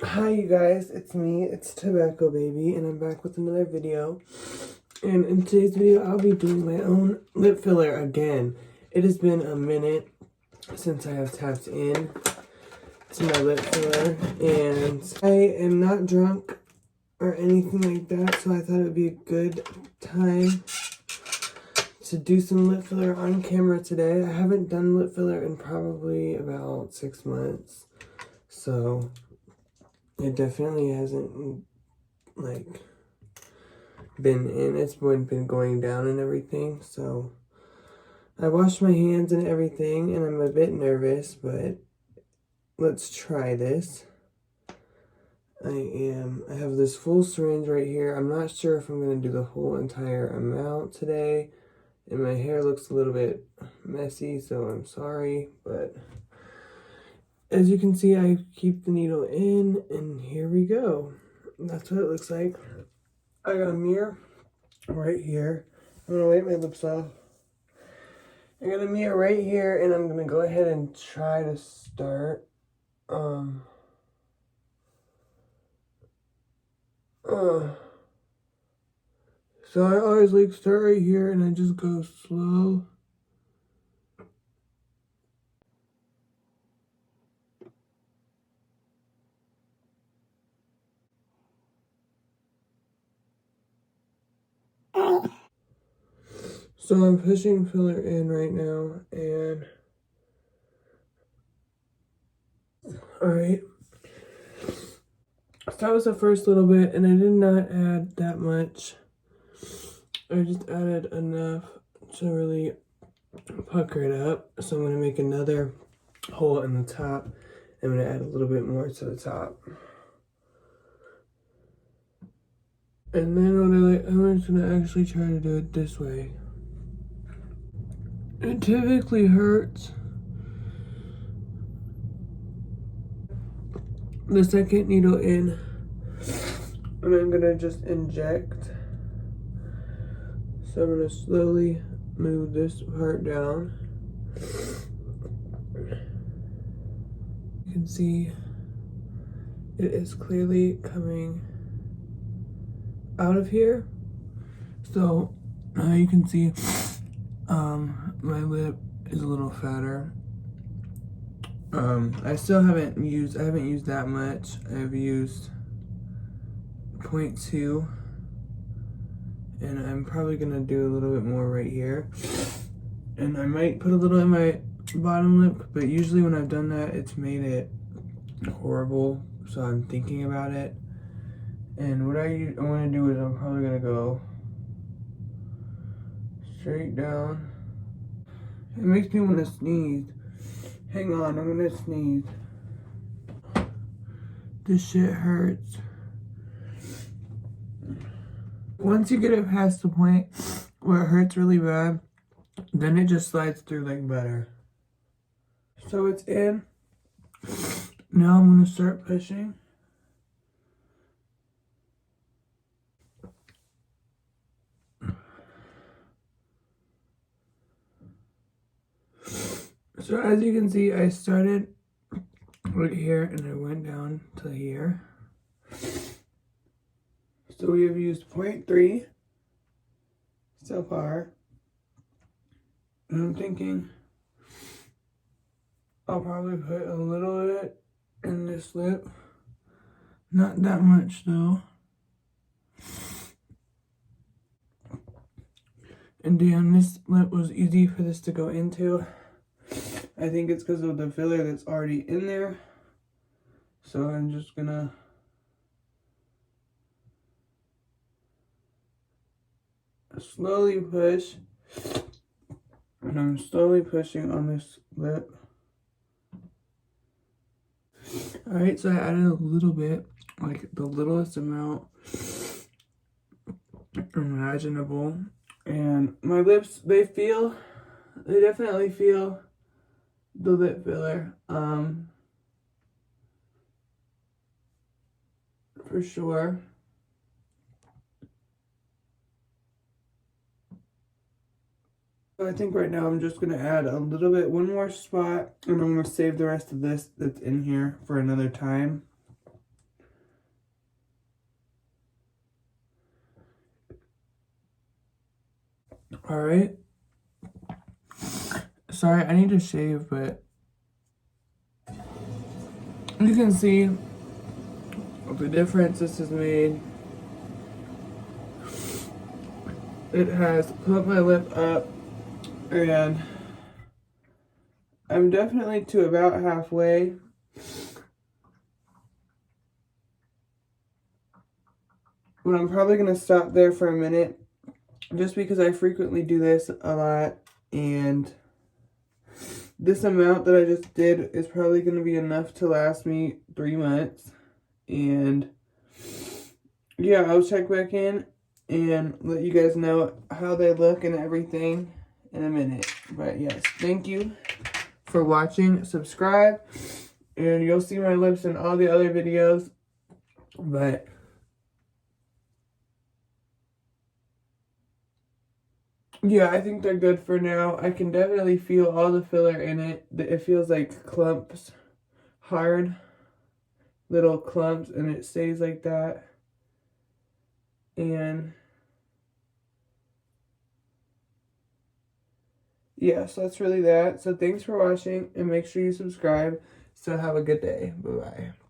Hi you guys, it's me, it's Tobacco Baby, and I'm back with another video. And in today's video, I'll be doing my own lip filler again. It has been a minute since I have tapped in to my lip filler, and I am not drunk or anything like that, so I thought it would be a good time to do some lip filler on camera today. I haven't done lip filler in probably about 6 months, so it definitely hasn't it's been going down and everything. So I washed my hands and everything, and I'm a bit nervous, but let's try this. I have this full syringe right here. I'm not sure if I'm going to do the whole entire amount today, and my hair looks a little bit messy, so I'm sorry, but as you can see, I keep the needle in, and here we go. That's what it looks like. I got a mirror right here. I'm gonna wipe my lips off. I got a mirror right here, and I'm gonna go ahead and try to start. So I always start right here, and I just go slow. So I'm pushing filler in right now, and alright. So that was the first little bit, and I did not add that much. I just added enough to really pucker it up. So I'm gonna make another hole in the top. I'm gonna add a little bit more to the top. And then I'm just gonna actually try to do it this way. It typically hurts the second needle in, and I'm gonna just inject. So I'm gonna slowly move this part down. You can see it is clearly coming out of here. So you can see my lip is a little fatter. I haven't used that much. I've used 0.2, and I'm probably gonna do a little bit more right here. And I might put a little in my bottom lip, but usually when I've done that, it's made it horrible. So I'm thinking about it. And what I want to do is I'm probably gonna go straight down. It makes me want to sneeze. Hang on, I'm gonna sneeze. This shit hurts. Once you get it past the point where it hurts really bad, then it just slides through like butter. So it's in. Now I'm gonna start pushing. So as you can see, I started right here and I went down to here. So we have used 0.3 so far. And I'm thinking I'll probably put a little bit in this lip. Not that much though. And damn, this lip was easy for this to go into. I think it's because of the filler that's already in there. So I'm just gonna slowly push. And I'm slowly pushing on this lip. Alright, so I added a little bit, like the littlest amount imaginable. And my lips, they definitely feel the lip filler, for sure. So I think right now I'm just gonna add a little bit, one more spot, and I'm gonna save the rest of this that's in here for another time. Alright. Sorry, I need to shave, but you can see the difference this has made. It has put my lip up, and I'm definitely to about halfway. But I'm probably going to stop there for a minute, just because I frequently do this a lot, and this amount that I just did is probably going to be enough to last me 3 months. And yeah, I'll check back in and let you guys know how they look and everything in a minute. But yes, thank you for watching. Subscribe, and you'll see my lips in all the other videos. But yeah, I think they're good for now. I can definitely feel all the filler in it. It feels like clumps, hard little clumps, and it stays like that. And yeah, so that's really that. So thanks for watching, and make sure you subscribe. So have a good day. Bye-bye.